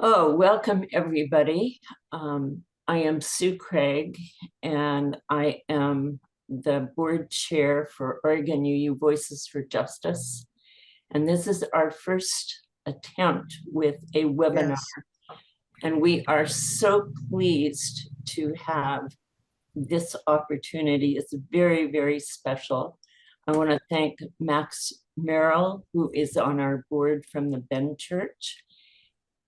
Oh, welcome everybody. I am Sue Craig, and I am the board chair for Oregon UU Voices for Justice. And this is our first attempt with a webinar. Yes. And we are so pleased to have this opportunity. It's very, very special. I want to thank Max Merrill, who is on our board from the Bend Church.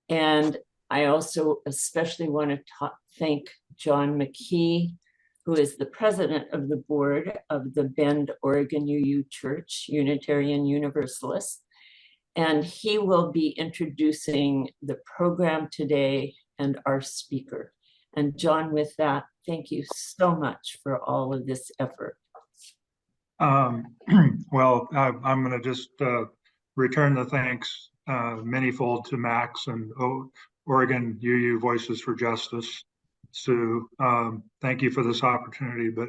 And I also especially want to thank John McKee, who is the president of the board of the Bend, Oregon UU Church, Unitarian Universalist. And he will be introducing the program today and our speaker. And John, with that, thank you so much for all of this effort. Well, I'm going to just return the thanks manyfold to Max and Oregon UU Voices for Justice. Sue, thank you for this opportunity. But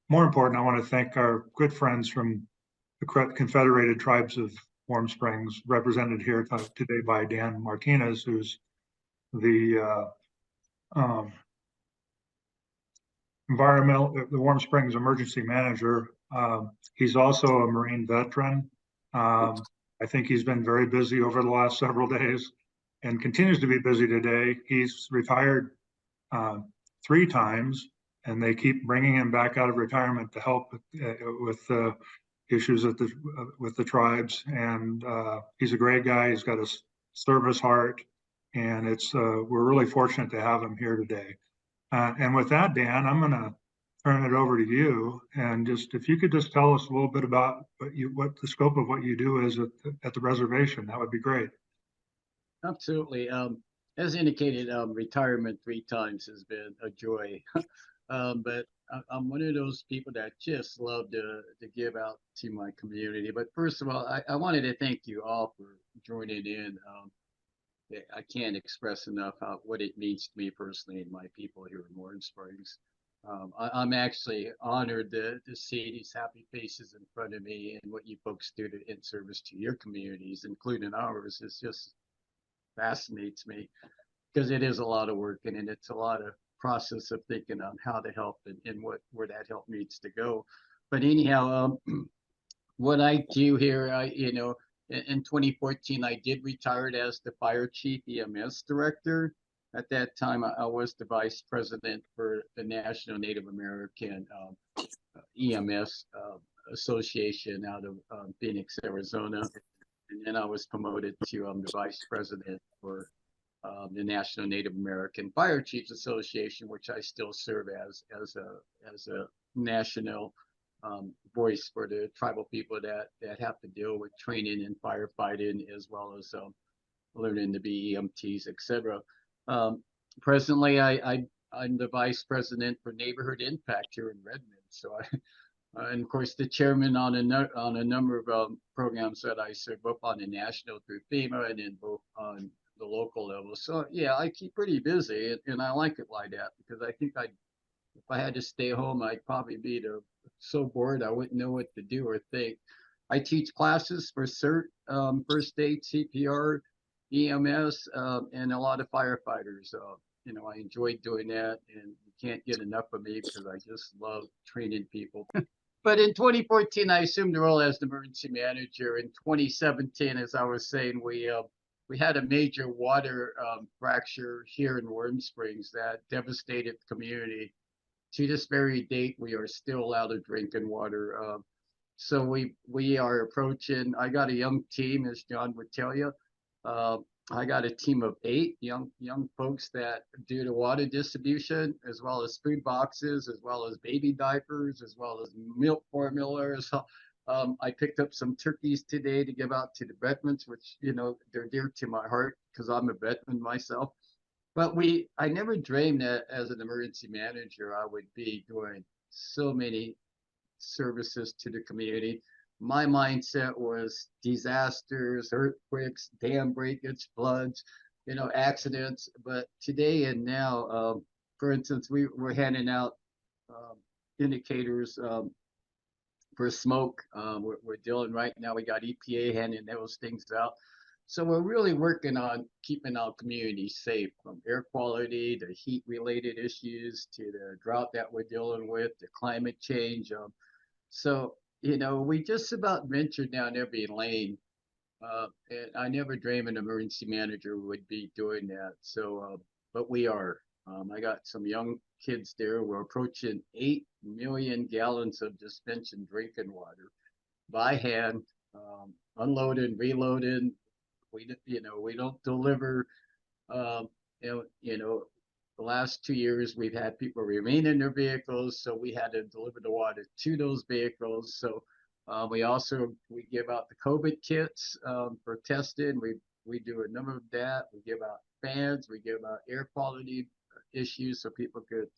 more important, I want to thank our good friends from the Confederated Tribes of Warm Springs, represented here today by Dan Martinez, who's the the Warm Springs Emergency Manager. He's also a Marine veteran. I think he's been very busy over the last several days and continues to be busy today. He's retired 3 times, and they keep bringing him back out of retirement to help with issues with the tribes. And he's a great guy. He's got a service heart, and we're really fortunate to have him here today. And with that, Dan, I'm going to turn it over to you, and if you could just tell us a little bit about what the scope of what you do is at the reservation, that would be great. Absolutely. As indicated, retirement 3 times has been a joy, but I'm one of those people that just love to give out to my community. But first of all, I wanted to thank you all for joining in. I can't express enough what it means to me personally and my people here in Warm Springs. I'm actually honored to see these happy faces in front of me, and what you folks do in service to your communities, including ours. It just fascinates me, because it is a lot of work, and it's a lot of process of thinking on how to help and where that help needs to go. But anyhow, what I do here, in 2014, I did retire as the Fire Chief EMS Director. At that time, I was the Vice President for the National Native American EMS Association out of Phoenix, Arizona. And then I was promoted to the Vice President for the National Native American Fire Chiefs Association, which I still serve as a national voice for the tribal people that have to deal with training and firefighting, as well as learning to be EMTs, etc. Presently, I'm the Vice President for Neighborhood Impact here in Redmond. So and of course, the chairman on a number of programs that I serve, both on the national through FEMA and then both on the local level. So yeah, I keep pretty busy, and I like it like that, because I think if I had to stay home, I'd probably be so bored I wouldn't know what to do or think. I teach classes for CERT, first aid, CPR, EMS, and a lot of firefighters. I enjoy doing that, and you can't get enough of me, because I just love training people. But in 2014, I assumed the role as the emergency manager. In 2017, as I was saying, we had a major water fracture here in Warm Springs that devastated the community. To this very date, we are still out of drinking water. So we are approaching. I got a young team, as John would tell you. I got a team of 8 young folks that do the water distribution, as well as food boxes, as well as baby diapers, as well as milk formulas. I picked up some turkeys today to give out to the veterans, which, they're dear to my heart, because I'm a veteran myself. But I never dreamed that as an emergency manager, I would be doing so many services to the community. My mindset was disasters, earthquakes, dam breakage, floods, accidents. But today and now, for instance, we're handing out indicators for smoke. We're dealing right now. We got EPA handing those things out. So we're really working on keeping our community safe, from air quality to heat related issues to the drought that we're dealing with, to climate change. So, we just about ventured down every lane. And I never dreamed an emergency manager would be doing that. So, but we are. I got some young kids there. We're approaching 8 million gallons of dispensing drinking water by hand, unloaded, reloaded. We don't deliver. Um, the last 2 years we've had people remain in their vehicles, so we had to deliver the water to those vehicles. So we give out the COVID kits for testing. We do a number of that. We give out fans. We give out air quality issues so people could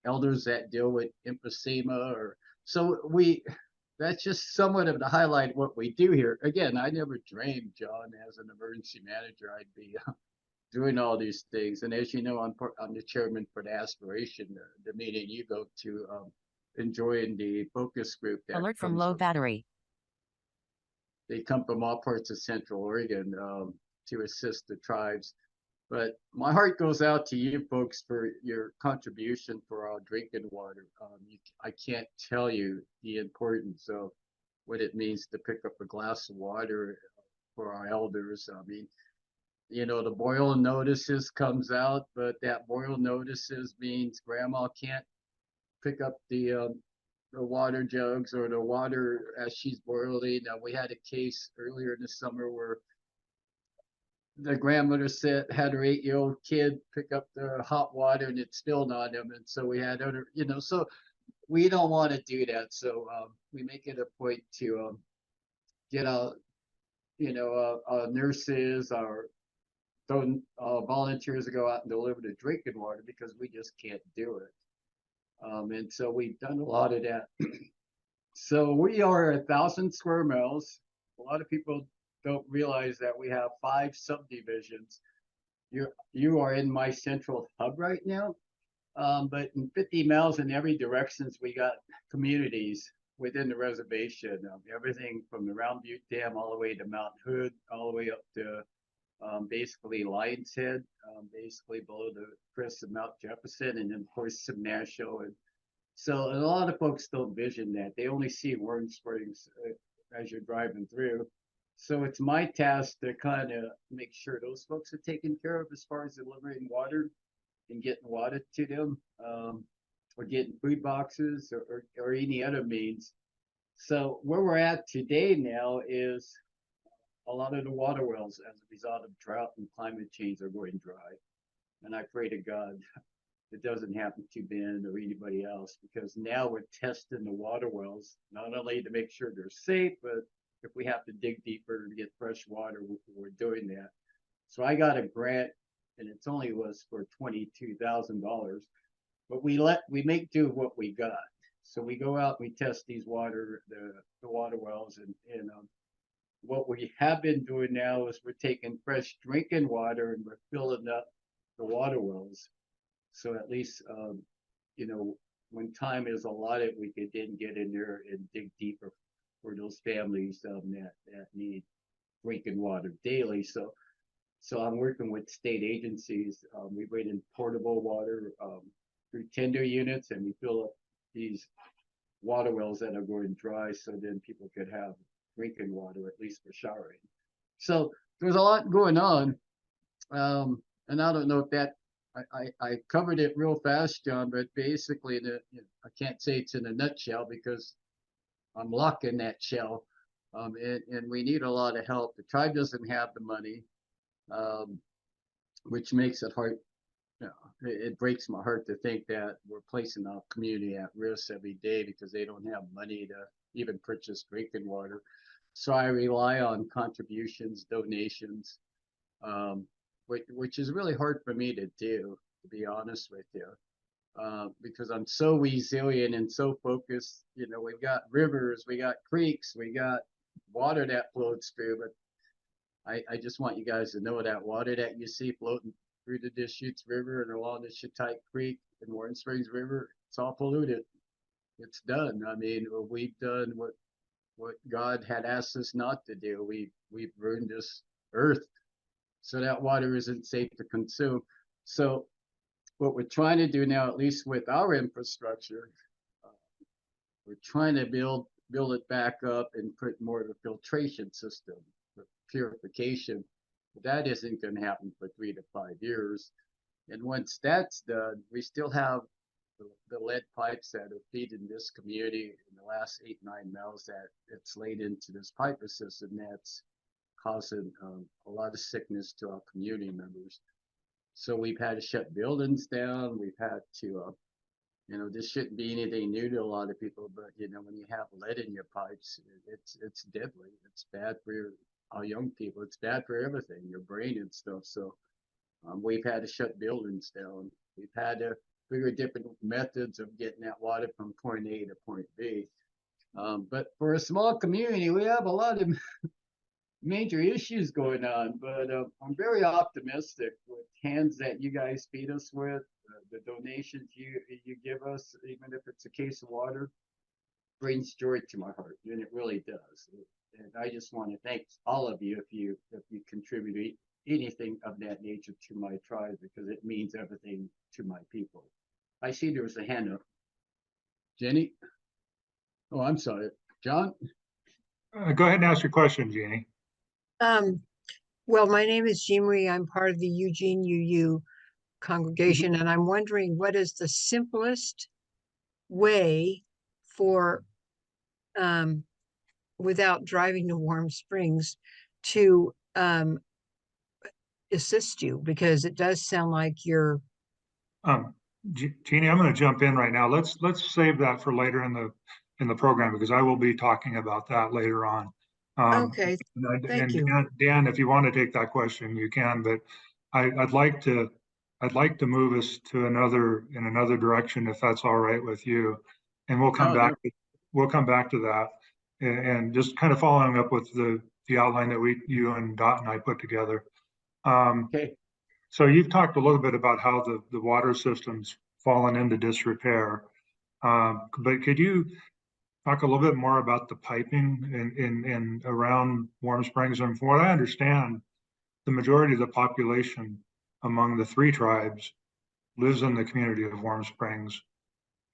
elders that deal with emphysema or so we. That's just somewhat of the highlight of what we do here. Again, I never dreamed, John, as an emergency manager, I'd be doing all these things. And as you know, I'm the chairman for the Aspiration, the meeting you go to, enjoying the focus group that Alert from comes low from, battery. they come from all parts of Central Oregon to assist the tribes. But my heart goes out to you folks for your contribution for our drinking water. I can't tell you the importance of what it means to pick up a glass of water for our elders. I mean, the boil notices comes out, but that boil notices means grandma can't pick up the water jugs or the water as she's boiling. Now, we had a case earlier in the summer where the grandmother had her 8-year-old kid pick up the hot water and it spilled on them. And so we had other, so we don't want to do that. So we make it a point to get out, our nurses, our volunteers to go out and deliver the drinking water because we just can't do it. And so we've done a lot of that. So we are 1,000 square miles. A lot of people don't realize that we have 5 subdivisions. You are in my central hub right now, but in 50 miles in every directions, we got communities within the reservation. Everything from the Round Butte Dam all the way to Mount Hood, all the way up to basically Lion's Head, basically below the crest of Mount Jefferson, and then of course Simnasho. And so a lot of folks don't vision that. They only see Warm Springs as you're driving through. So it's my task to kind of make sure those folks are taken care of as far as delivering water and getting water to them, or getting food boxes or any other means. So where we're at today now is a lot of the water wells as a result of drought and climate change are going dry. And I pray to God it doesn't happen to Ben or anybody else, because now we're testing the water wells, not only to make sure they're safe, but if we have to dig deeper to get fresh water, we're doing that. So I got a grant, and it's only was for $22,000, but we make do with what we got. So we go out, we test these the water wells, and what we have been doing now is we're taking fresh drinking water and we're filling up the water wells. So at least, when time is allotted, we could then get in there and dig deeper for those families that need drinking water daily. So I'm working with state agencies. We bring in portable water through tender units, and we fill up these water wells that are going dry, so then people could have drinking water, at least for showering. So there's a lot going on, and I don't know if that I covered it real fast, John, but basically I can't say it's in a nutshell because I'm locked in that shell, and we need a lot of help. The tribe doesn't have the money, which makes it hard. It breaks my heart to think that we're placing our community at risk every day because they don't have money to even purchase drinking water. So I rely on contributions, donations, which is really hard for me to do, to be honest with you, because I'm so resilient and so focused. We've got rivers, we got creeks, we got water that flows through, but I just want you guys to know that water that you see floating through the Deschutes River and along the Chautauqua Creek and Warren Springs River, it's all polluted. It's done. I mean, we've done what God had asked us not to do. We've ruined this earth, so that water isn't safe to consume. So what we're trying to do now, at least with our infrastructure, uh, we're trying to build it back up and put more of a filtration system for purification. That isn't going to happen for 3 to 5 years. And once that's done, we still have the lead pipes that are feeding this community in the last 8, 9 miles that it's laid into this pipe system that's causing a lot of sickness to our community members. So we've had to shut buildings down. We've had to, this shouldn't be anything new to a lot of people, but when you have lead in your pipes, it's deadly. It's bad for our young people. It's bad for everything, your brain and stuff. So we've had to shut buildings down. We've had to figure different methods of getting that water from point A to point B. But for a small community, we have a lot of major issues going on. But I'm very optimistic with hands that you guys feed us with, the donations you give us, even if it's a case of water, brings joy to my heart, and it really does. And I just want to thank all of you if you contribute anything of that nature to my tribe, because it means everything to my people. I see there was a hand up. Jenny? Oh, I'm sorry. John? Go ahead and ask your question, Jeannie. Well, my name is Jean Marie. I'm part of the Eugene UU congregation, and I'm wondering what is the simplest way for, without driving to Warm Springs, to assist you, because it does sound like you're. Jeannie, I'm going to jump in right now. Let's save that for later in the program, because I will be talking about that later on. Okay, thank you. Dan, if you want to take that question, you can. But I'd like to move us to in another direction, if that's all right with you, and we'll come back. We'll come back to that, and just kind of following up with the outline that you and Dot and I put together. Okay. So you've talked a little bit about how the water system's fallen into disrepair, but could you talk a little bit more about the piping in around Warm Springs? And from what I understand, the majority of the population among the 3 tribes lives in the community of Warm Springs.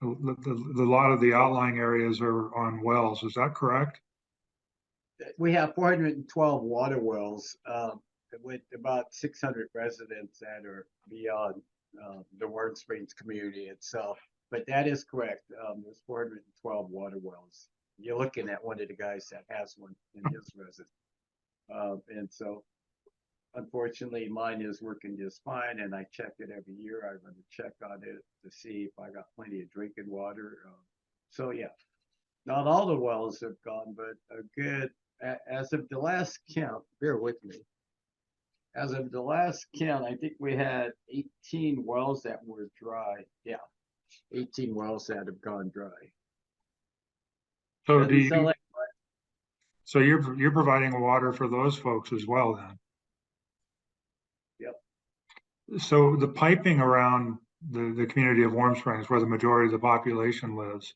A lot of the outlying areas are on wells. Is that correct? We have 412 water wells with about 600 residents that are beyond the Warm Springs community itself. But that is correct. There's 412 water wells. You're looking at one of the guys that has one in his residence. And so, unfortunately, mine is working just fine, and I check it every year. I run a check on it to see if I got plenty of drinking water. So, yeah, not all the wells have gone, but a good, as of the last count, bear with me. As of the last count, I think we had 18 wells that were dry. Yeah, 18 wells that have gone dry. So so you're providing water for those folks as well then? Yep. So the piping around the community of Warm Springs, where the majority of the population lives,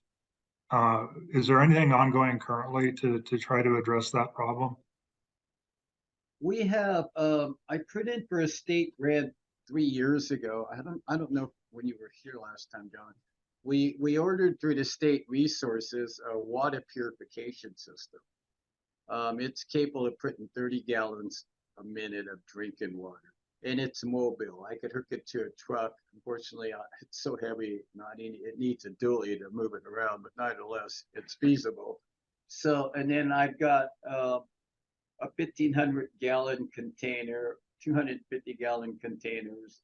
is there anything ongoing currently to try to address that problem? We have, I put in for a state grant 3 years ago. I don't know when you were here last time, John. We ordered through the state resources a water purification system. It's capable of putting 30 gallons a minute of drinking water, and it's mobile. I could hook it to a truck. Unfortunately, it's so heavy, it needs a dually to move it around, but nevertheless, it's feasible. So, and then I've got a 1,500 gallon container, 250 gallon containers,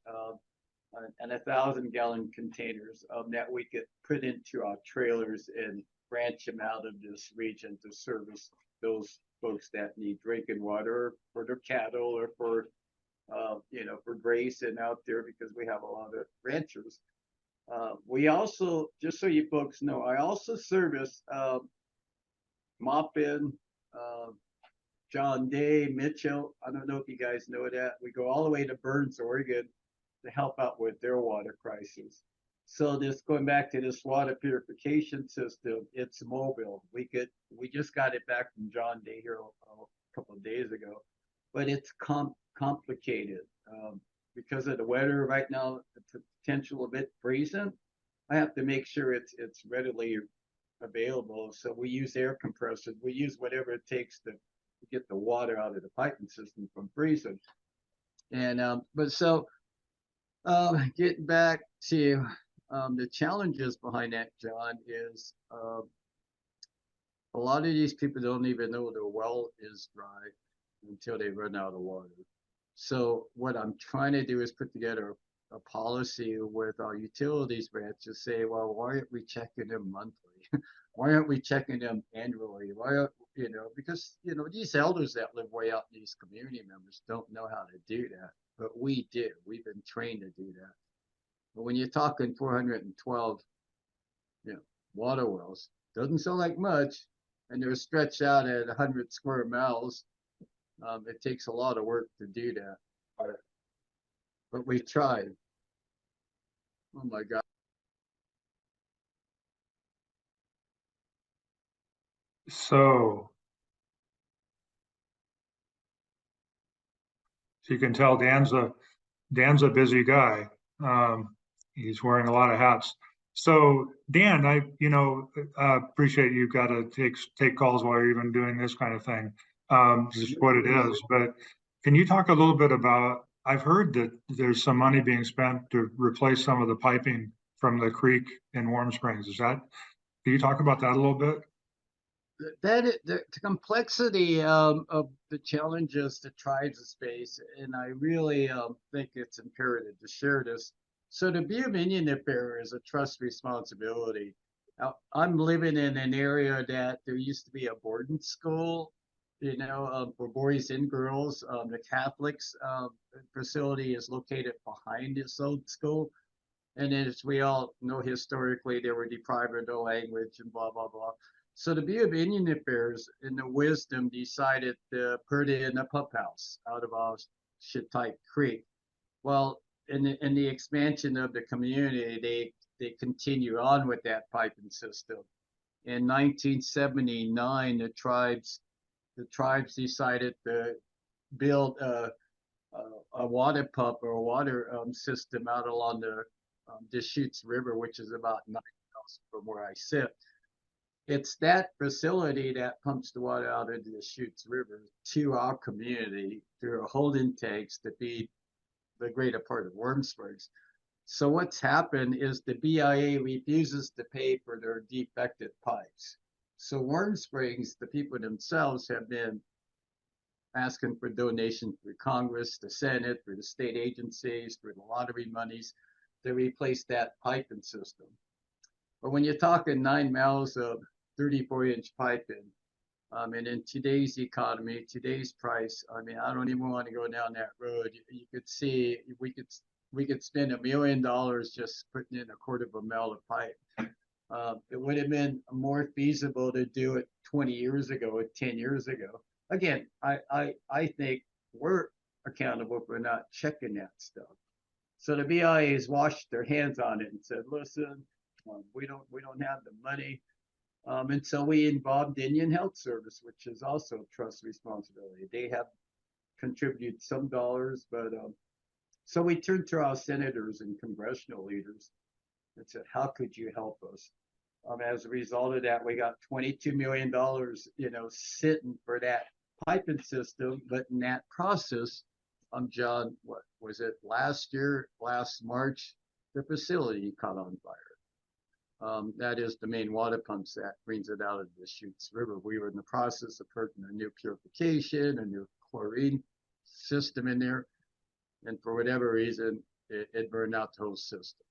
and 1,000 gallon containers that we could put into our trailers and branch them out of this region to service those folks that need drinking water for their cattle or for, for grazing out there, because we have a lot of ranchers. We also, just so you folks know, I also service Maupin, John Day, Mitchell. I don't know if you guys know that. We go all the way to Burns, Oregon to help out with their water crisis. So this, going back to this water purification system, it's mobile. We just got it back from John Day here a couple of days ago. but it's complicated because of the weather right now. The potential of it freezing. I have to make sure it's readily available. So we use air compressors. We use whatever it takes to get the water out of the piping system from freezing. And getting back to the challenges behind that, John, is a lot of these people don't even know their well is dry until they run out of water. So what I'm trying to do is put together a policy with our utilities branch to say, well, why aren't we checking them monthly? Why aren't we checking them annually? Why aren't, because, these elders that live way out in these community members don't know how to do that, but we do. We've been trained to do that. But when you're talking 412, water wells, doesn't sound like much, and they're stretched out at 100 square miles. It takes a lot of work to do that, but we tried. Oh my God. So you can tell Dan's a busy guy. He's wearing a lot of hats. So Dan, I appreciate you've got to take calls while you're even doing this kind of thing. Just what it is. But can you talk a little bit about? I've heard that there's some money being spent to replace some of the piping from the creek in Warm Springs. Can you talk about that a little bit? The complexity of the challenges the tribes face, and I really think it's imperative to share this. So to be a Indian Affairs is a trust responsibility. Now, I'm living in an area that there used to be a boarding school, for boys and girls. The Catholics facility is located behind this old school. And as we all know, historically, they were deprived of their language and blah, blah, blah. So the Bureau of Indian Affairs, in the wisdom, decided to put in a pump house out of Shittite Creek. Well, in the expansion of the community, they continue on with that piping system. In 1979, the tribes decided to build a water pump or a water system out along the Deschutes River, which is about 9 miles from where I sit. It's that facility that pumps the water out of the Deschutes River to our community through holding tanks to feed the greater part of Warm Springs. So what's happened is the BIA refuses to pay for their defective pipes. So Warm Springs, the people themselves have been asking for donations through Congress, the Senate, through the state agencies, through the lottery monies to replace that piping system. But when you're talking 9 miles of 34-inch piping, and in today's economy, today's price, I don't even want to go down that road. You could see we could spend $1 million just putting in 1/4 mile of pipe. It would have been more feasible to do it 20 years ago or 10 years ago. Again, I think we're accountable for not checking that stuff. So the BIA has washed their hands on it and said, listen, we don't have the money. And so we involved Indian Health Service, which is also a trust responsibility. They have contributed some dollars, but so we turned to our senators and congressional leaders and said, how could you help us? As a result of that, we got $22 million, sitting for that piping system. But in that process, John, what was it last March, the facility caught on fire. That is the main water pumps that brings it out of the Deschutes River. We were in the process of putting a new purification, a new chlorine system in there. And for whatever reason, it burned out the whole system,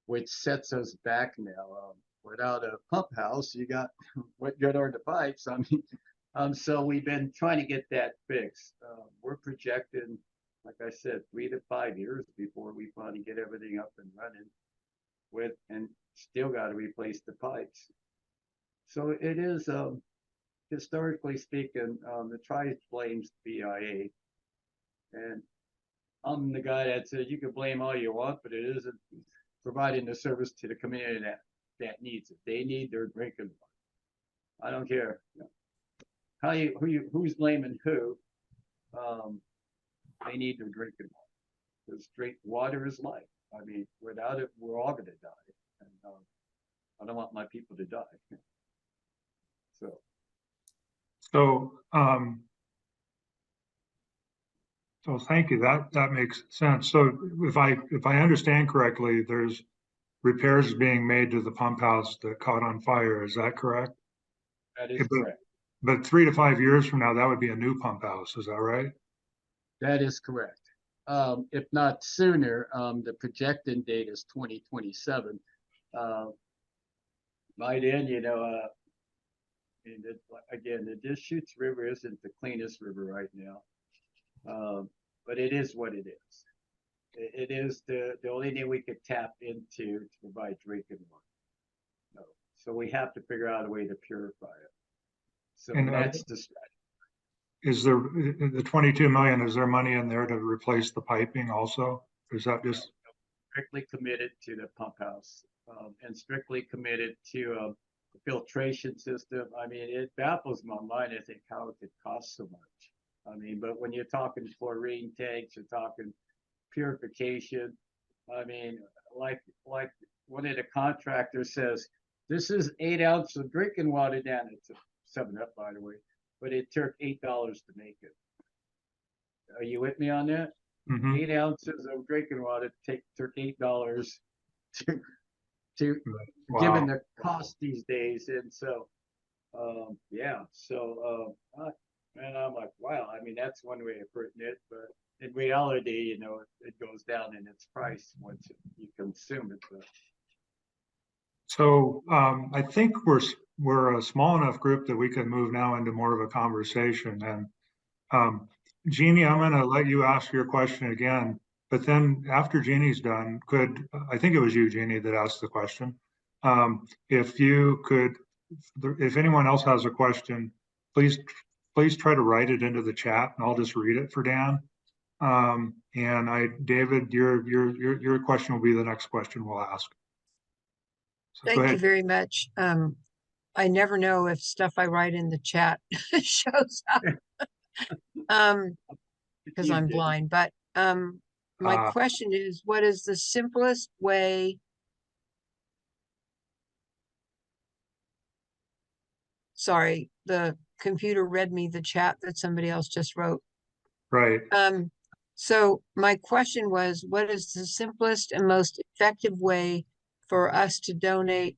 which sets us back now. Without a pump house, you got what good are the pipes? So we've been trying to get that fixed. We're projecting, like I said, 3 to 5 years before we finally get everything up and running and still got to replace the pipes. So it is, historically speaking, the tribe blames BIA. And I'm the guy that said you can blame all you want, but it isn't providing the service to the community that needs it. They need their drinking water. I don't care. Who's blaming who? they need their drinking water. Because water is life. I mean, without it, we're all going to die. And I don't want my people to die. So, So, so thank you. That makes sense. So if I understand correctly, there's repairs being made to the pump house that caught on fire. Is that correct? that is But, correct. but 3 to 5 years from now, that would be a new pump house. Is that right? That is correct. If not sooner, the projected date is 2027. By then, and again, the Deschutes River isn't the cleanest river right now, but it is what it is. It is the only thing we could tap into to provide drinking water. So we have to figure out a way to purify it. So And that's the strategy. is there the 22 million? Is there money in there to replace the piping also? Is that just Strictly committed to the pump house, and strictly committed to the filtration system. I mean, it baffles my mind, I think, how it could cost so much. I mean, but when you're talking chlorine tanks, you're talking purification. I mean, like one of the contractors says, this is 8 ounces of drinking water down. It's a 7-Up, by the way, but it took $8 to make it. Are you with me on that? Mhm. 8 ounces of drinking water took $8 to Wow. given the cost these days. And so, yeah, so, and I'm like, wow, I mean, that's one way of putting it, but in reality, it goes down in its price once you consume it. But So I think we're a small enough group that we can move now into more of a conversation. And Jeannie, I'm going to let you ask your question again, but then after Jeannie's done, I think it was you, Jeannie, that asked the question. If you could, if anyone else has a question, please try to write it into the chat, and I'll just read it for Dan. And David, your question will be the next question we'll ask. So go Thank you ahead. very much. I never know if stuff I write in the chat shows up. Because you I'm did. blind, but my question is, what is the simplest way? Sorry, the computer read me the chat that somebody else just wrote. Right. So my question was, what is the simplest and most effective way for us to donate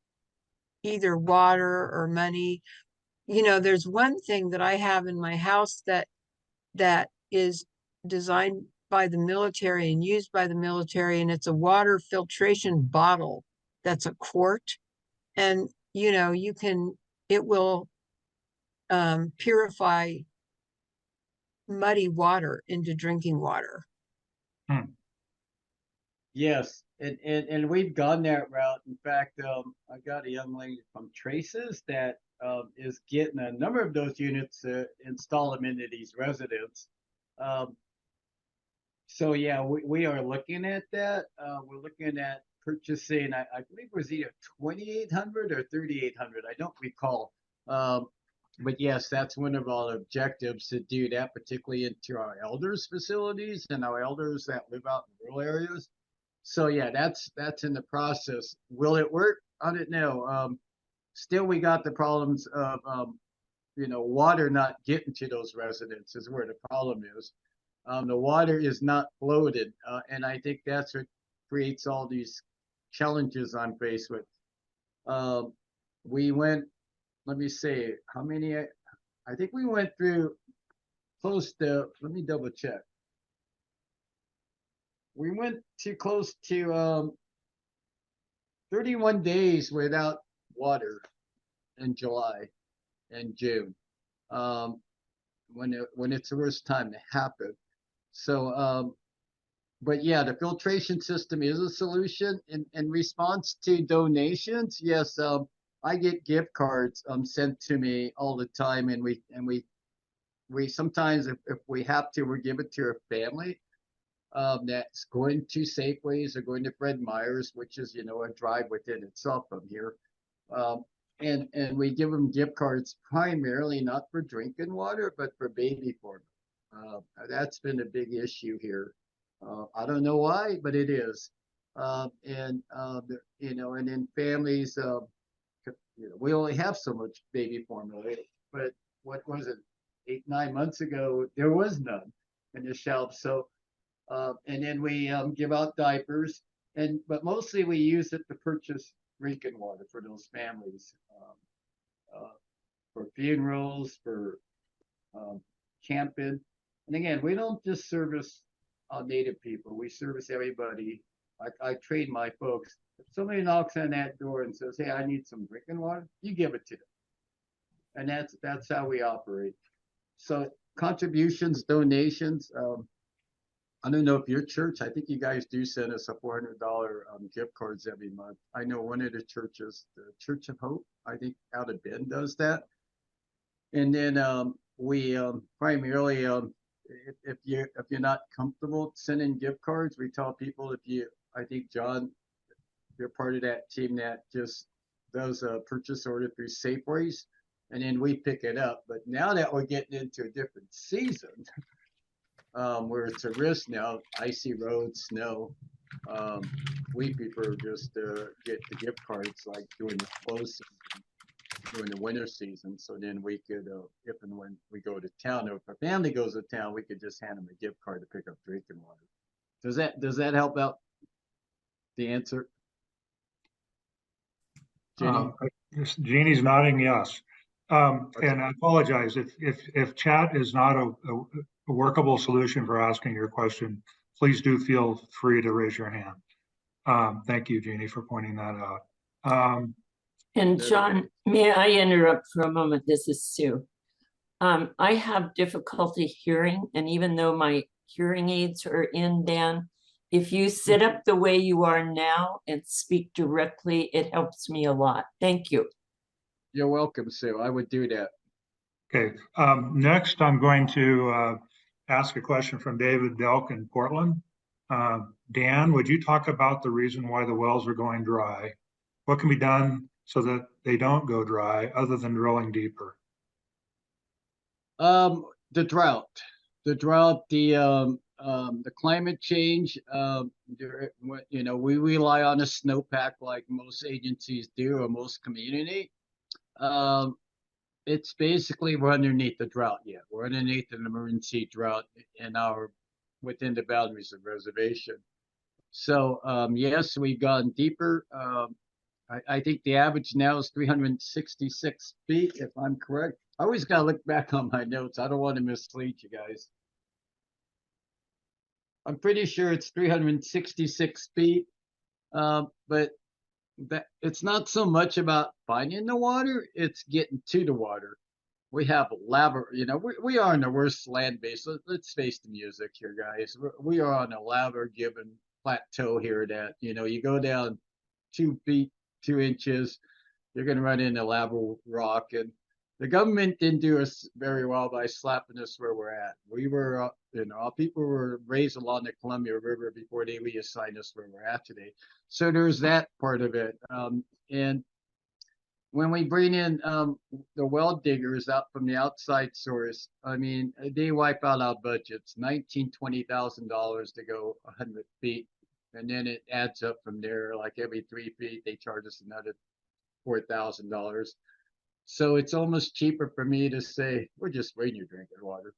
either water or money? There's one thing that I have in my house that is designed by the military and used by the military, and it's a water filtration bottle that's a quart, and it will purify muddy water into drinking water. Yes, and we've gone that route. In fact, I got a young lady from Traces that is getting a number of those units to install them into these residents. So yeah, we are looking at that. We're looking at purchasing, I believe it was either 2,800 or 3,800. I don't recall. But yes, that's one of our objectives, to do that, particularly into our elders facilities and our elders that live out in rural areas. So yeah, that's in the process. Will it work? I don't know. Still, we got the problems of water not getting to those residents is where the problem is. The water is not floated, and I think that's what creates all these challenges I'm faced with. We went, let me see, how many? I think we went through close to, let me double check. We went to close to 31 days without water in July and June, when it's the worst time to happen. So, but yeah, the filtration system is a solution. In response to donations, yes, I get gift cards sent to me all the time, and we sometimes, if we have to, we give it to a family that's going to Safeways or going to Fred Meyer's, which is a drive within itself from here. And we give them gift cards primarily not for drinking water, but for baby formula. That's been a big issue here. I don't know why, but it is. And in families, we only have so much baby formula, but what was it, 8, 9 months ago, there was none in the shelf. So, and then we give out diapers, but mostly we use it to purchase drinking water for those families, for funerals, for camping. And again, we don't just service Native people; we service everybody. I train my folks. If somebody knocks on that door and says, "Hey, I need some drinking water," you give it to them, and that's how we operate. So contributions, donations. I don't know if your church. I think you guys do send us a $400 gift cards every month. I know one of the churches, the Church of Hope, I think out of Bend does that. And then we primarily, if you're not comfortable sending gift cards, we tell people I think John, you're part of that team that just does a purchase order through Safeways, and then we pick it up. But now that we're getting into a different season, where it's a risk now, icy roads, snow, we prefer just to get the gift cards like during the slow season, during the winter season. So then we could, if and when we go to town, or if a family goes to town, we could just hand them a gift card to pick up drinking water. Does that help out the answer? Jenny? Jeannie's nodding yes. And I apologize if chat is not a workable solution for asking your question, please do feel free to raise your hand. Thank you, Jeannie, for pointing that out. And John, may I interrupt for a moment? This is Sue. I have difficulty hearing, and even though my hearing aids are in, Dan, if you sit up the way you are now and speak directly, it helps me a lot. Thank you. You're welcome, Sue. I would do that. Okay. Next, I'm going to ask a question from David Delk in Portland. Dan, would you talk about the reason why the wells are going dry? What can be done so that they don't go dry other than drilling deeper? The drought, the climate change. We rely on a snowpack like most agencies do, or most community. It's basically we're underneath the drought yet. We're underneath an emergency drought within the boundaries of reservation. So yes, we've gone deeper. I think the average now is 366 feet, if I'm correct. I always got to look back on my notes. I don't want to mislead you guys. I'm pretty sure it's 366 feet, but it's not so much about finding the water, it's getting to the water. We have lava, we are on the worst land base. Let's face the music here, guys. We are on a lava given plateau here that, you go down 2 feet, 2 inches, you're going to run into lava rock. And the government didn't do us very well by slapping us where we're at. We were, our people were raised along the Columbia River before they reassigned us where we're at today. So there's that part of it. And when we bring in the well diggers out from the outside source, I mean, they wipe out our budgets, $19,000, $20,000 to go 100 feet. And then it adds up from there. Like every 3 feet, they charge us another $4,000. So it's almost cheaper for me to say, we're just bringing you drinking water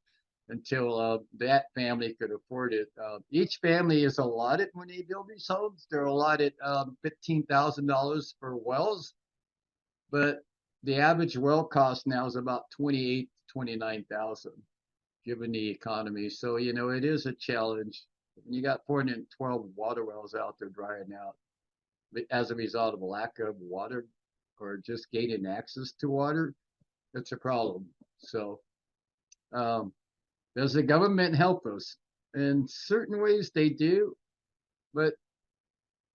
until that family could afford it. Each family is allotted when they build these homes. They're allotted $15,000 for wells, but the average well cost now is about $28,000 to $29,000, given the economy. So, it is a challenge. You got 412 water wells out there drying out as a result of a lack of water or just gaining access to water. It's a problem. So does the government help us? In certain ways they do, but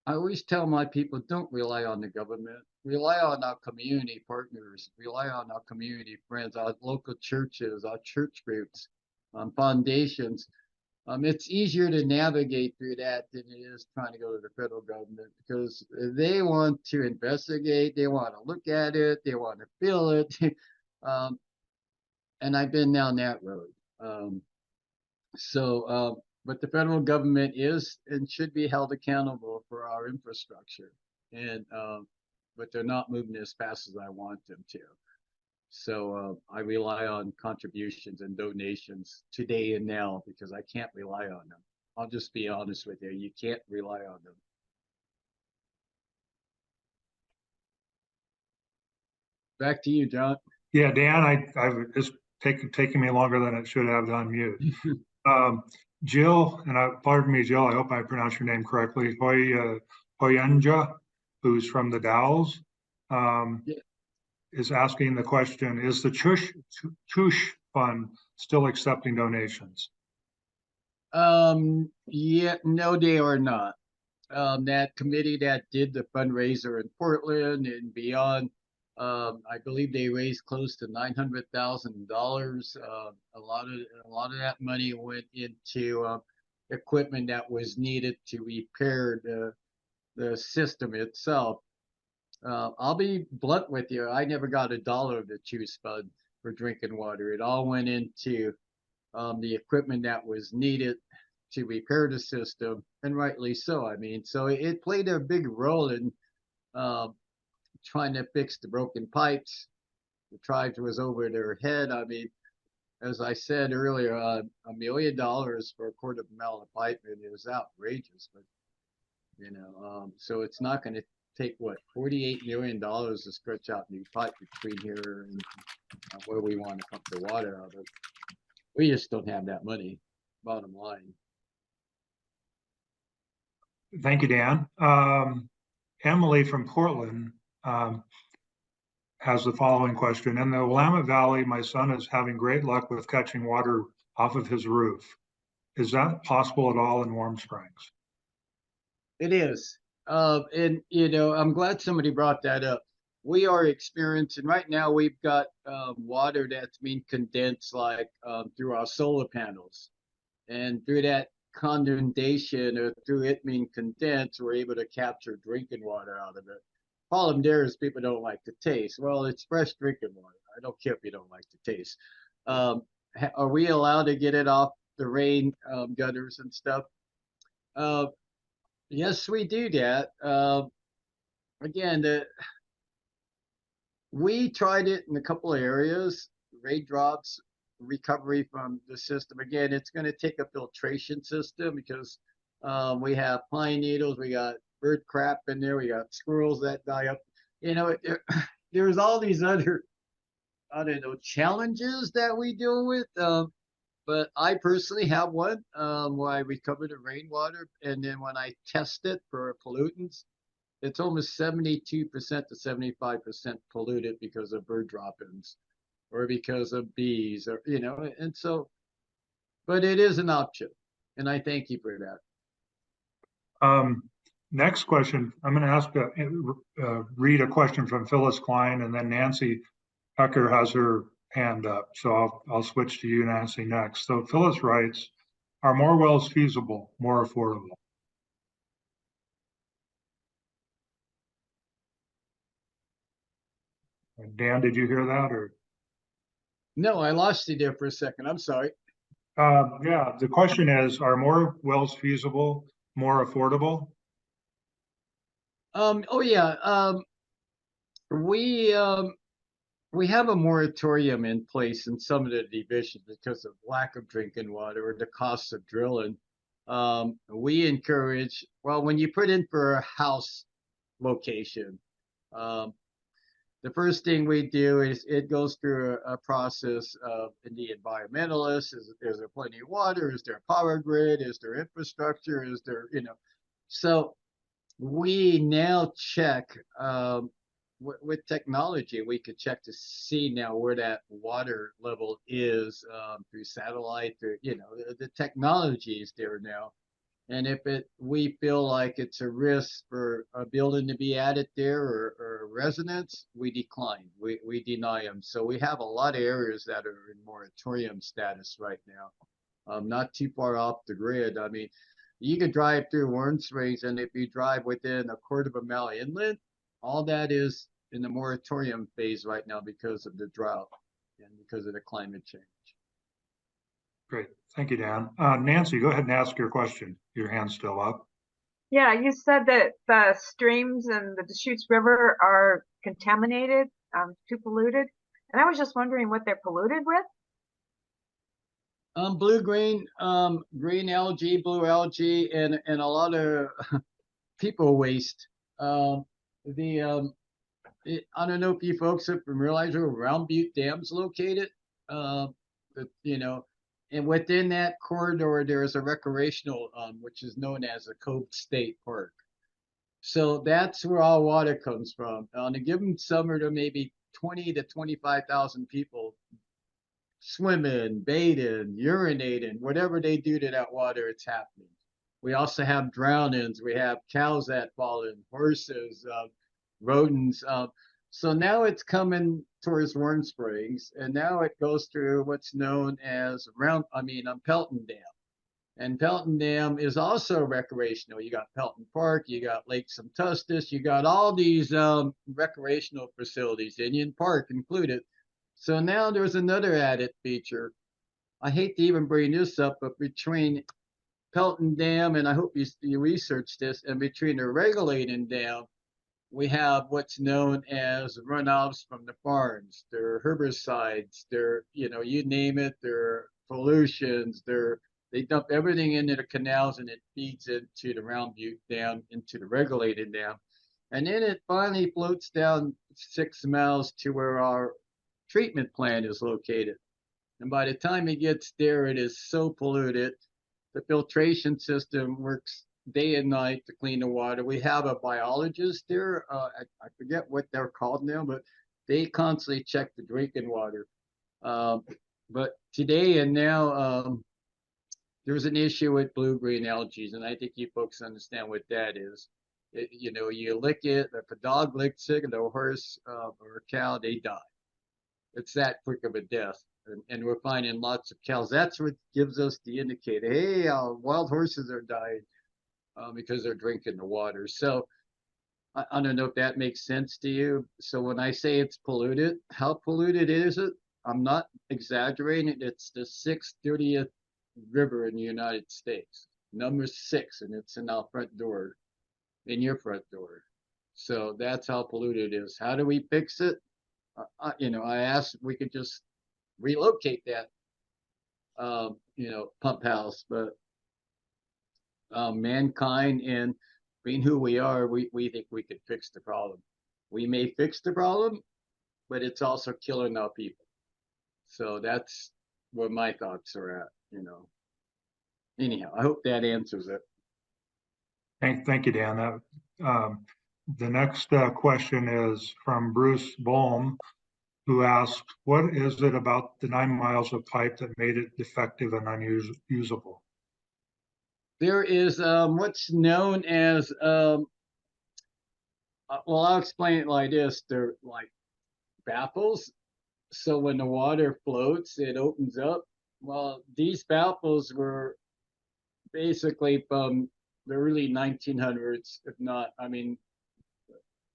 I always tell my people, don't rely on the government. Rely on our community partners. Rely on our community friends, our local churches, our church groups, foundations. It's easier to navigate through that than it is trying to go to the federal government, because they want to investigate, they want to look at it, they want to feel it. And I've been down that road. But the federal government is and should be held accountable for our infrastructure, and but they're not moving as fast as I want them to. So I rely on contributions and donations today and now because I can't rely on them. I'll just be honest with you. You can't rely on them. Back to you, John. Yeah, Dan, it's taking me longer than it should have to unmute. Jill, pardon me, Jill, I hope I pronounced your name correctly, Hoyenja, who's from the Dalles, is asking the question, is the Chush Fund still accepting donations? Yeah, no, they are not. That committee that did the fundraiser in Portland and beyond, I believe they raised close to $900,000. A lot of that money went into equipment that was needed to repair the system itself. I'll be blunt with you. I never got $1 of the Choose Fund for drinking water. It all went into the equipment that was needed to repair the system, and rightly so. I mean, so it played a big role in trying to fix the broken pipes. The tribes was over their head. I mean, as I said earlier, $1 million for a quarter of a mile of pipe, and it was outrageous. But so it's not going to take what $48 million to stretch out new pipe between here and where we want to pump the water out of. We just don't have that money. Bottom line. Thank you, Dan. Emily from Portland has the following question. In the Willamette Valley, my son is having great luck with catching water off of his roof. Is that possible at all in Warm Springs? It is. And, I'm glad somebody brought that up. We are experiencing, right now, we've got water that's being condensed through our solar panels. And through that condensation or through it being condensed, we're able to capture drinking water out of it. Problem there is people don't like the taste. Well, it's fresh drinking water. I don't care if you don't like the taste. Are we allowed to get it off the rain gutters and stuff? Yes, we do that. Again, we tried it in a couple of areas, raindrops, recovery from the system. Again, it's going to take a filtration system because we have pine needles, we got bird crap in there, we got squirrels that die up. There's all these other, I don't know, challenges that we deal with. But I personally have one where I recover the rainwater, and then when I test it for pollutants, it's almost 72% to 75% polluted because of bird droppings or because of bees, or and so. But it is an option, and I thank you for that. Next question, I'm going to ask read a question from Phyllis Klein, and then Nancy Hecker has her hand up. So I'll switch to you, Nancy, next. So Phyllis writes, are more wells feasible, more affordable? Dan, did you hear that? Or No, I lost you there for a second. I'm sorry. Yeah, the question is, are more wells feasible, more affordable? Oh yeah. We have a moratorium in place in some of the divisions because of lack of drinking water or the cost of drilling. We encourage, well, when you put in for a house location, the first thing we do is it goes through a process of the environmentalist. Is there plenty of water? Is there a power grid? Is there infrastructure? Is there, so we now check with technology. We could check to see now where that water level is through satellite. The technology is there now. And if we feel like it's a risk for a building to be added there or a residence, we decline. We deny them. So we have a lot of areas that are in moratorium status right now, not too far off the grid. I mean, you could drive through Warm Springs, and if you drive within a quarter of a mile inland, all that is in the moratorium phase right now because of the drought and because of the climate change. Great. Thank you, Dan. Nancy, go ahead and ask your question. Your hand's still up. Yeah, you said that the streams and the Deschutes River are contaminated, too polluted. And I was just wondering what they're polluted with. Blue-green, green algae, blue algae, and a lot of people waste. I don't know if you folks have realized where Round Butte Dam's located. You know, and within that corridor, there is a recreational, which is known as the Cove State Park. So that's where all water comes from. On a given summer, there may be 20 to 25,000 people swimming, bathing, urinating, whatever they do to that water, it's happening. We also have drownings. We have cows that fall in, horses, rodents. So now it's coming towards Warm Springs, and now it goes through what's known as Pelton Dam. And Pelton Dam is also recreational. You got Pelton Park, you got Lake Suntustus, you got all these recreational facilities, Indian Park included. So now there's another added feature. I hate to even bring this up, but between Pelton Dam, and I hope you research this, and between the regulating dam, we have what's known as runoffs from the farms. They're herbicides, they're, you name it, they're pollutions, they dump everything into the canals and it feeds into the Round Butte Dam, into the regulated dam. And then it finally floats down 6 miles to where our treatment plant is located. And by the time it gets there, it is so polluted. The filtration system works day and night to clean the water. We have a biologist there. I forget what they're called now, but they constantly check the drinking water. But today and now, there's an issue with blue-green algae, and I think you folks understand what that is. You lick it. If a dog licks it, a horse or a cow, they die. It's that quick of a death. And we're finding lots of cows. That's what gives us the indicator. Hey, wild horses are dying because they're drinking the water. So I don't know if that makes sense to you. So when I say it's polluted, how polluted is it? I'm not exaggerating. It's the 6th dirtiest river in the United States, number 6, and it's in our front door, in your front door. So that's how polluted it is. How do we fix it? I asked if we could just relocate that, pump house, but mankind, and being who we are, we think we could fix the problem. We may fix the problem, but it's also killing our people. So that's where my thoughts are at, Anyhow, I hope that answers it. Thank you, Dan. The next question is from Bruce Bohm, who asked, what is it about the 9 miles of pipe that made it defective and unusable? There is what's known as, well, I'll explain it like this. They're like baffles. So when the water floats, it opens up. Well, these baffles were basically from the early 1900s, if not,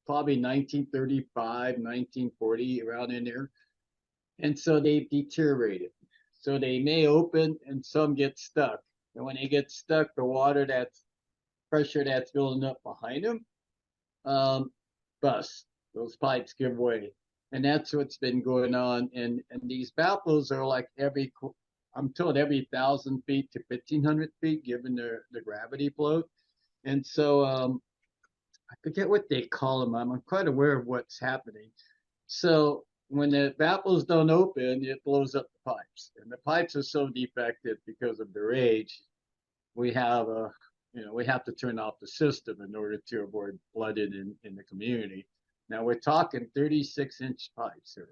probably 1935, 1940, around in there. And so they've deteriorated. So they may open and some get stuck. And when they get stuck, the pressure that's building up behind them busts. Those pipes give way. And that's what's been going on. And these baffles are like I'm told every 1,000 feet to 1,500 feet, given the gravity flow. And so I forget what they call them. I'm quite aware of what's happening. So when the baffles don't open, it blows up the pipes. And the pipes are so defective because of their age. We have to turn off the system in order to avoid flooding in the community. Now we're talking 36-inch pipes here.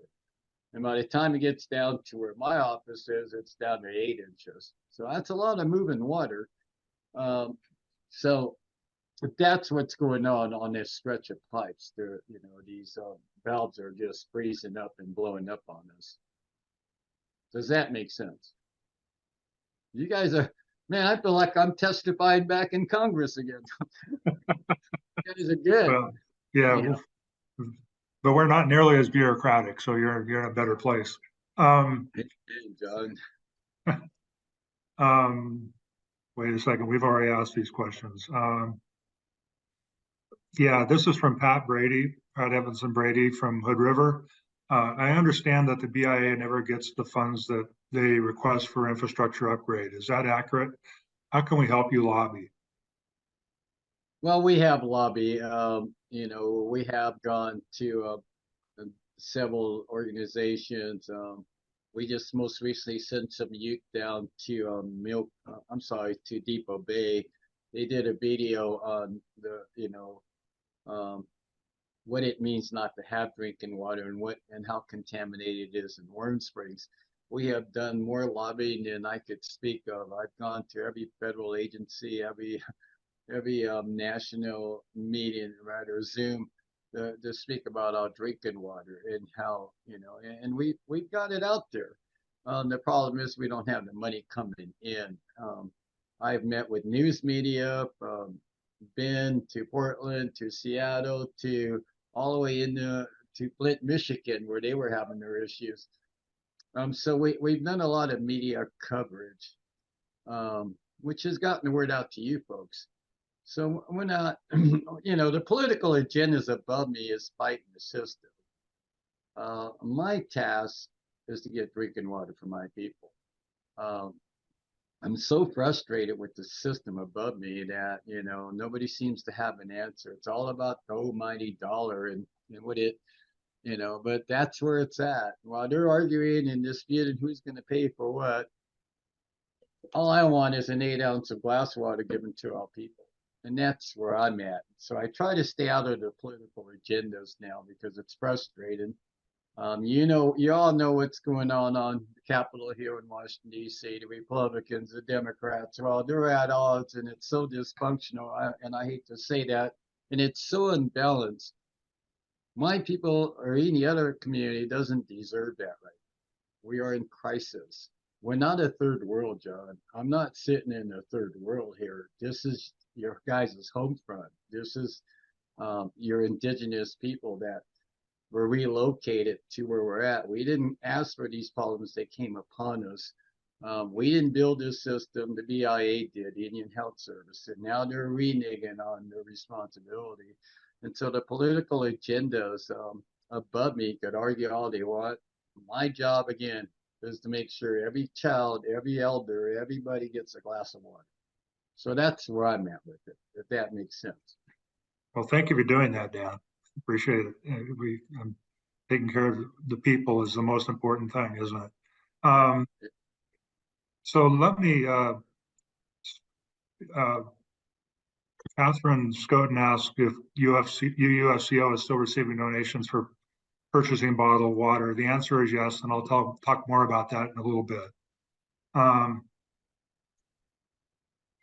And by the time it gets down to where my office is, it's down to 8 inches. So that's a lot of moving water. So that's what's going on this stretch of pipes. These valves are just freezing up and blowing up on us. Does that make sense? You guys man, I feel like I'm testifying back in Congress again. You guys are good. Well, yeah. But we're not nearly as bureaucratic, so you're in a better place. Hey, John. Wait a second, we've already asked these questions. Yeah, this is from Pat Evanson Brady from Hood River. I understand that the BIA never gets the funds that they request for infrastructure upgrade. Is that accurate? How can we help you lobby? Well, we have lobby. We have gone to several organizations. We just most recently sent some youth down to to Depot Bay. They did a video on um, what it means not to have drinking water and how contaminated it is in Warm Springs. We have done more lobbying than I could speak of. I've gone to every federal agency, every national meeting, right, or Zoom to speak about our drinking water and how, and we've got it out there. The problem is we don't have the money coming in. I've met with news media, been to Portland, to Seattle, to all the way into to Flint, Michigan, where they were having their issues. So we've done a lot of media coverage, which has gotten the word out to you folks. So we're not, the political agendas above me is fighting the system. My task is to get drinking water for my people. I'm so frustrated with the system above me that, nobody seems to have an answer. It's all about the almighty dollar and what it, but that's where it's at. While they're arguing and disputing who's going to pay for what, all I want is an 8 ounce of glass water given to our people. And that's where I'm at. So I try to stay out of the political agendas now because it's frustrating. You all know what's going on the Capitol here in Washington, D.C. The Republicans, the Democrats, well, they're at odds and it's so dysfunctional. And I hate to say that. And it's so unbalanced. My people or any other community doesn't deserve that right. We are in crisis. We're not a third world, John. I'm not sitting in a third world here. This is your guys' home front. This is your indigenous people that were relocated to where we're at. We didn't ask for these problems that came upon us. We didn't build this system. The BIA did, the Indian Health Service, and now they're reneging on their responsibility. And so the political agendas above me could argue all they want. My job, again, is to make sure every child, every elder, everybody gets a glass of water. So that's where I'm at with it, if that makes sense. Well, thank you for doing that, Dan. Appreciate it. Taking care of the people is the most important thing, isn't it? So let me, Catherine Scoden asked if UUFCO is still receiving donations for purchasing bottled water. The answer is yes, and I'll talk more about that in a little bit.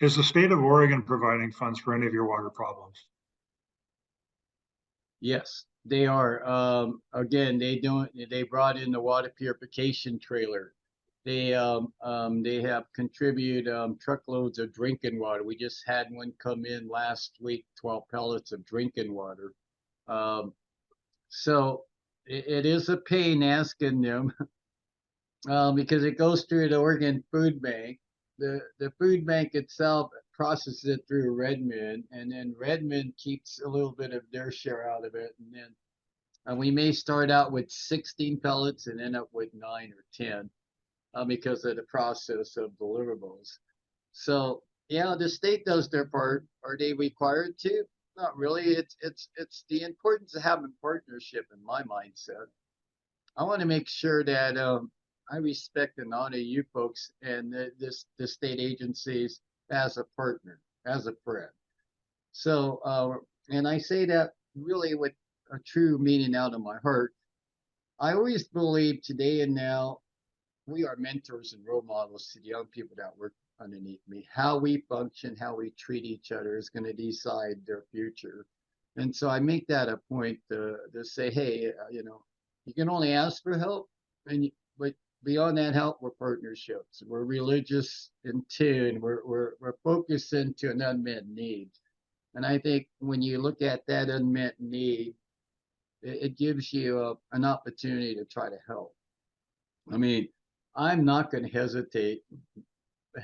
Is the state of Oregon providing funds for any of your water problems? Yes, they are. Again, they brought in the water purification trailer. They have contributed truckloads of drinking water. We just had one come in last week, 12 pellets of drinking water. So it is a pain asking them because it goes through the Oregon Food Bank. The food bank itself processes it through Redmond, and then Redmond keeps a little bit of their share out of it. And then we may start out with 16 pellets and end up with 9 or 10 because of the process of deliverables. So yeah, the state does their part. Are they required to? Not really. It's the importance of having partnership in my mindset. I want to make sure that I respect and honor you folks and the state agencies as a partner, as a friend. So, and I say that really with a true meaning out of my heart. I always believe today and now we are mentors and role models to the young people that work underneath me. How we function, how we treat each other is going to decide their future. And so I make that a point to say, hey, you can only ask for help, but beyond that help, we're partnerships. We're religious in tune. We're focused into an unmet need. And I think when you look at that unmet need, it gives you an opportunity to try to help. I mean, I'm not going to hesitate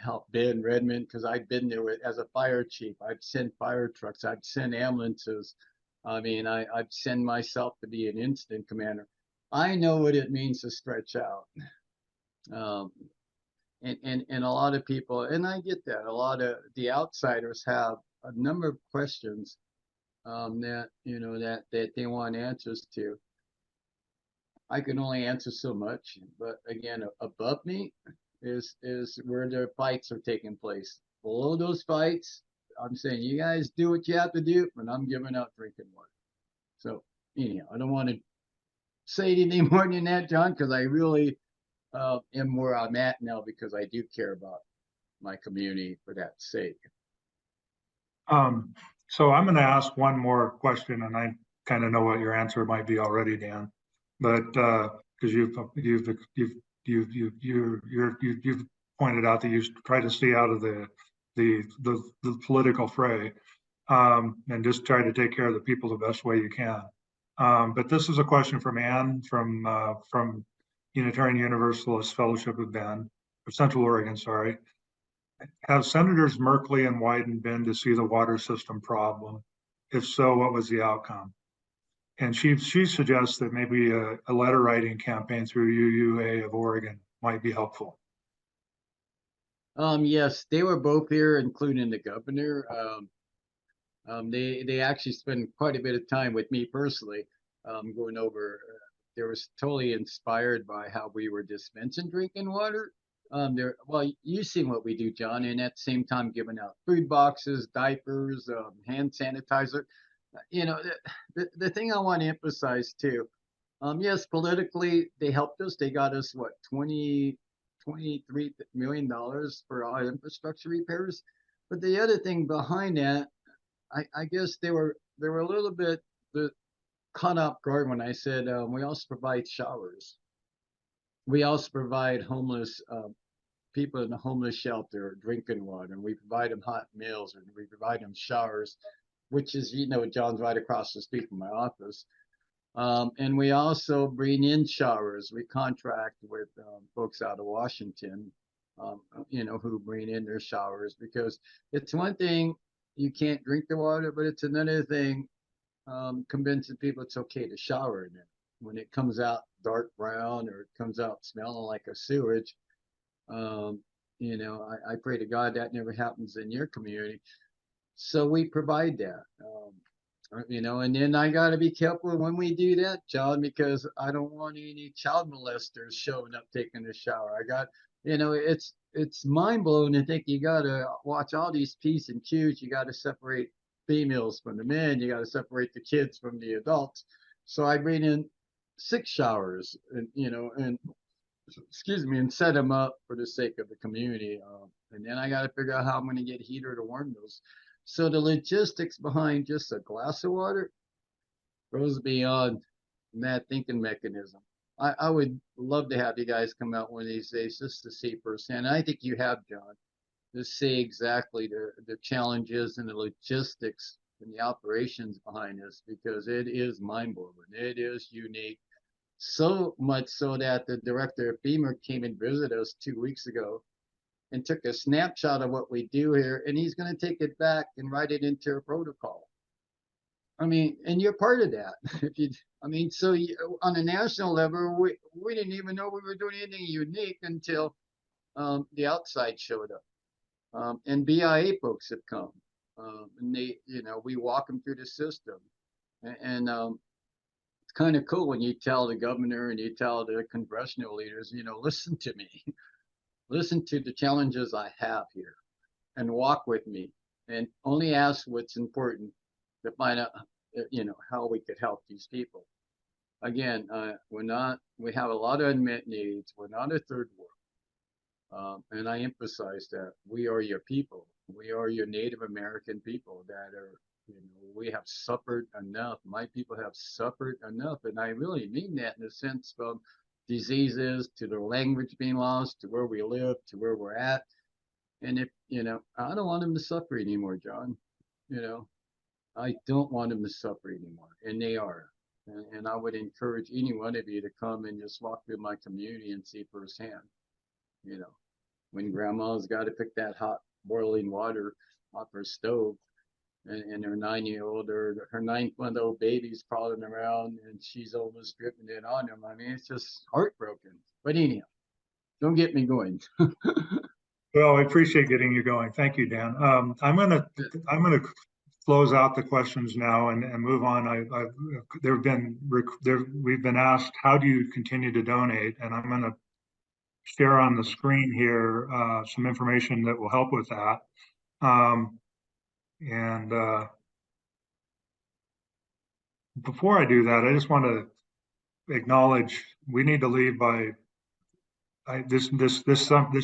help Ben Redmond, because I've been there as a fire chief. I've sent fire trucks. I've sent ambulances. I mean, I've sent myself to be an incident commander. I know what it means to stretch out. Um, and a lot of people, and I get that, a lot of the outsiders have a number of questions that, you know, that they want answers to. I can only answer so much, but again, above me is where the fights are taking place. Below those fights, I'm saying you guys do what you have to do, and I'm giving out drinking water. So anyhow, I don't want to say anything more than that, John, because I really am where I'm at now because I do care about my community for that sake. So I'm going to ask one more question, and I kind of know what your answer might be already, Dan. But because you've pointed out that you try to stay out of the political fray, and just try to take care of the people the best way you can. But this is a question from Ann from Unitarian Universalist Fellowship of Bend, of Central Oregon, sorry. Have Senators Merkley and Wyden been to see the water system problem? If so, what was the outcome? And she suggests that maybe a letter writing campaign through UUA of Oregon might be helpful. Yes, they were both here, including the governor. They actually spent quite a bit of time with me personally, going over. They were totally inspired by how we were dispensing drinking water. Well, you've seen what we do, John, and at the same time giving out food boxes, diapers, hand sanitizer. You know, the thing I want to emphasize too, yes, politically they helped us. They got us what, $23 million for our infrastructure repairs. But the other thing behind that, I guess they were a little bit caught off guard when I said we also provide showers. We also provide homeless people in the homeless shelter drinking water, and we provide them hot meals, and we provide them showers, which is, you know, John's right across the street from my office. And we also bring in showers. We contract with folks out of Washington, you know, who bring in their showers, because it's one thing you can't drink the water, but it's another thing convincing people it's okay to shower in it. When it comes out dark brown or it comes out smelling like a sewage, you know, I pray to God that never happens in your community. So we provide that. You know, and then I got to be careful when we do that, John, because I don't want any child molesters showing up taking a shower. I got, you know, it's mind blowing to think you got to watch all these P's and Q's. You got to separate females from the men. You got to separate the kids from the adults. So I bring in 6 showers, and you know, and excuse me, and set them up for the sake of the community. And then I got to figure out how I'm going to get a heater to warm those. So the logistics behind just a glass of water goes beyond that thinking mechanism. I would love to have you guys come out one of these days just to see firsthand. I think you have, John, to see exactly the challenges and the logistics and the operations behind this, because it is mind-blowing. It is unique. So much so that the director of FEMA came and visited us 2 weeks ago and took a snapshot of what we do here, and he's going to take it back and write it into a protocol. I mean, and you're part of that. If you, I mean, so you, on a national level, we didn't even know we were doing anything unique until the outside showed up. And BIA folks have come, and they, you know, we walk them through the system, and it's kind of cool when you tell the governor and you tell the congressional leaders, you know, listen to me. Listen to the challenges I have here and walk with me, and only ask what's important to find out, you know, how we could help these people. Again, we have a lot of unmet needs. We're not a third world. And I emphasize that we are your people. We are your Native American people that are, you know, we have suffered enough. My people have suffered enough. And I really mean that in the sense of diseases, to their language being lost, to where we live, to where we're at. And if, you know, I don't want them to suffer anymore, John. You know, I don't want them to suffer anymore. And they are. And I would encourage any one of you to come and just walk through my community and see firsthand, you know, when grandma's got to pick that hot boiling water off her stove, and her 9-year-old or her 9-month-old baby's crawling around and she's almost dripping it on him. I mean, it's just heartbroken. But anyhow, don't get me going. Well, I appreciate getting you going. Thank you, Dan. I'm gonna close out the questions now and move on. We've been asked, how do you continue to donate? And I'm gonna share on the screen here some information that will help with that. Before I do that, I just want to acknowledge we need to leave by this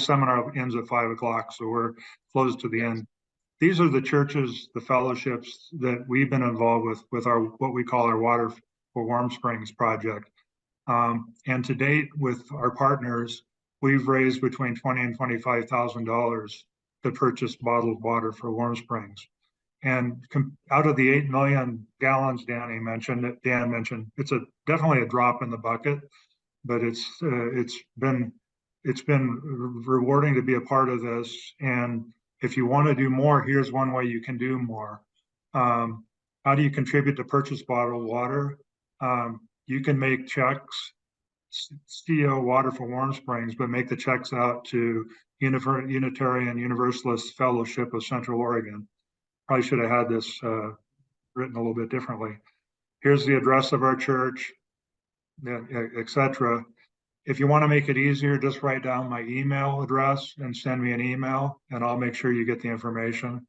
seminar ends at 5 o'clock, so we're close to the end. These are the churches, the fellowships that we've been involved with our what we call our Water for Warm Springs project. And to date, with our partners, we've raised between $20,000 and $25,000 to purchase bottled water for Warm Springs. And out of the 8 million gallons Dan mentioned, it's definitely a drop in the bucket, but it's been rewarding to be a part of this. And if you want to do more, here's one way you can do more. How do you contribute to purchase bottled water? You can make checks, CO Water for Warm Springs, but make the checks out to Unitarian Universalist Fellowship of Central Oregon. Probably should have had this written a little bit differently. Here's the address of our church, etc. If you want to make it easier, just write down my email address and send me an email, and I'll make sure you get the information.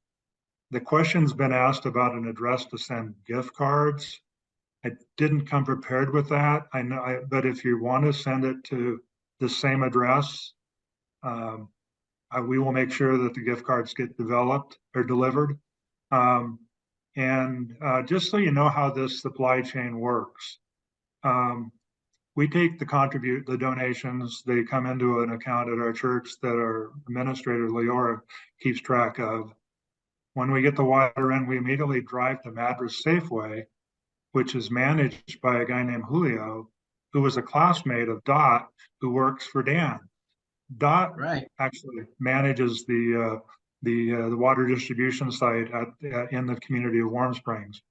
The question's been asked about an address to send gift cards. I didn't come prepared with that. I know, but if you want to send it to the same address, we will make sure that the gift cards get developed or delivered. Just so you know how this supply chain works, we take the donations, they come into an account at our church that our administrator, Leora, keeps track of. When we get the water in, we immediately drive to Madras Safeway, which is managed by a guy named Julio, who was a classmate of Dot, who works for Dan. Dot actually manages the water distribution site in the community of Warm Springs.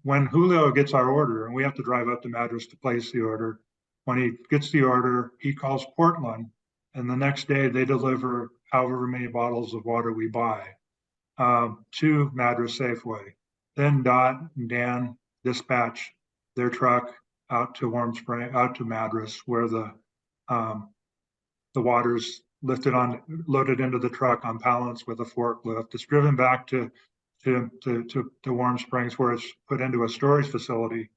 When Julio gets our order, and we have to drive up to Madras to place the order, when he gets the order, he calls Portland, and the next day they deliver however many bottles of water we buy to Madras Safeway. Then Dot and Dan dispatch their truck out to out to Madras, where the water's loaded into the truck on pallets with a forklift. It's driven back to Warm Springs, where it's put into a storage facility.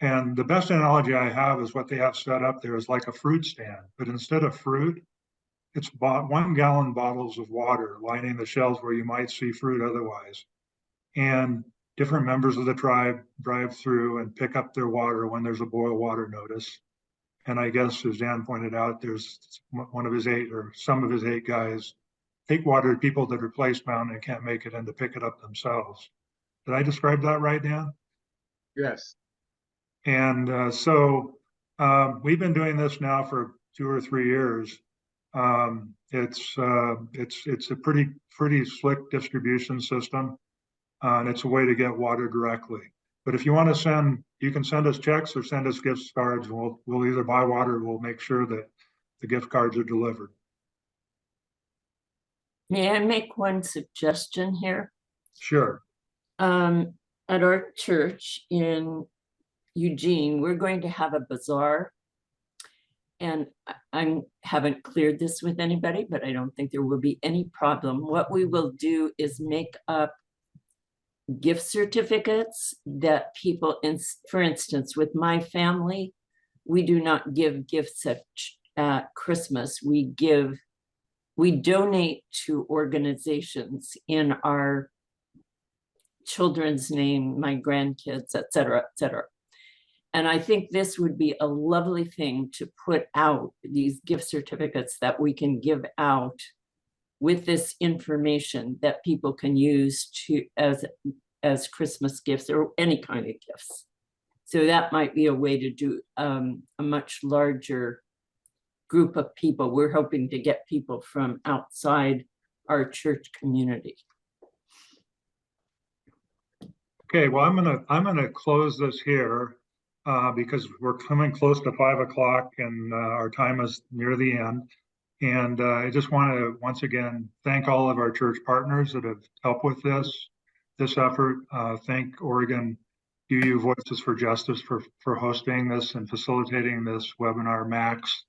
And the best analogy I have is what they have set up there is like a fruit stand, but instead of fruit, it's 1 gallon bottles of water lining the shelves where you might see fruit otherwise. And different members of the tribe drive through and pick up their water when there's a boil water notice. And I guess, as Dan pointed out, there's some of his 8 guys take water to people that are placebound and can't make it in to pick it up themselves. Did I describe that right, Dan? Yes. And so we've been doing this now for 2 or 3 years. It's a pretty slick distribution system, and it's a way to get water directly. But if you want to send, you can send us checks or send us gift cards, and we'll either buy water or we'll make sure that the gift cards are delivered. May I make one suggestion here? Sure. At our church in Eugene, we're going to have a bazaar. And I haven't cleared this with anybody, but I don't think there will be any problem. What we will do is make up gift certificates that people, for instance, with my family, we do not give gifts at Christmas. We donate to organizations in our children's name, my grandkids, et cetera, et cetera. And I think this would be a lovely thing to put out, these gift certificates that we can give out with this information that people can use as Christmas gifts or any kind of gifts. So that might be a way to do a much larger group of people. We're hoping to get people from outside our church community. Okay, well, I'm gonna close this here because we're coming close to 5 o'clock and our time is near the end. And I just want to once again thank all of our church partners that have helped with this effort. Thank Oregon UU Voices for Justice for hosting this and facilitating this webinar. Max,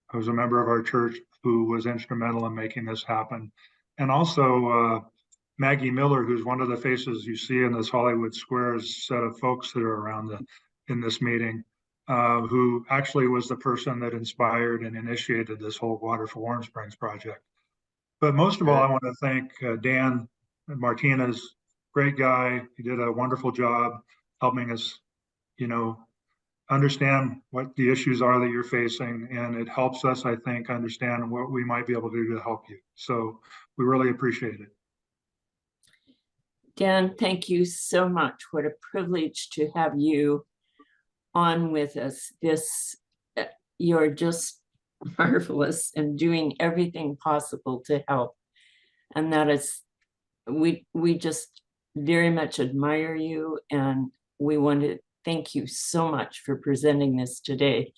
who was a member of our church, who was instrumental in making this happen, and also Maggie Miller, who's one of the faces you see in this Hollywood Squares set of folks that are around in this meeting, who actually was the person that inspired and initiated this whole Water for Warm Springs project. But most of all, I want to thank Dan Martinez, great guy. He did a wonderful job helping us, understand what the issues are that you're facing. And it helps us, I think, understand what we might be able to do to help you. So we really appreciate it. Dan, thank you so much. What a privilege to have you on with us. You're just marvelous and doing everything possible to help. And that is, we just very much admire you, and we want to thank you so much for presenting this today.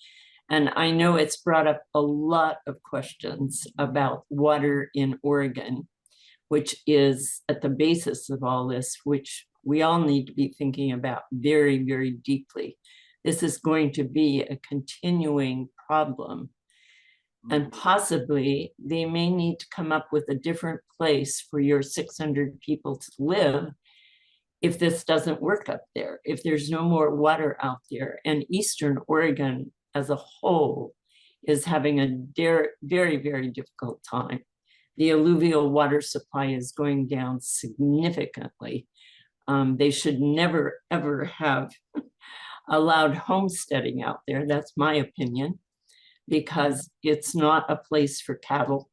And I know it's brought up a lot of questions about water in Oregon, which is at the basis of all this, which we all need to be thinking about very, very deeply. This is going to be a continuing problem. And possibly they may need to come up with a different place for your 600 people to live if this doesn't work up there, if there's no more water out there. And Eastern Oregon as a whole is having a very, very difficult time. The alluvial water supply is going down significantly. They should never, ever have allowed homesteading out there. That's my opinion, because it's not a place for cattle,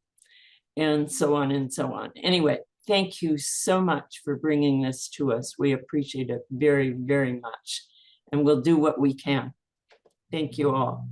and so on and so on. Anyway, thank you so much for bringing this to us. We appreciate it very, very much, and we'll do what we can. Thank you all.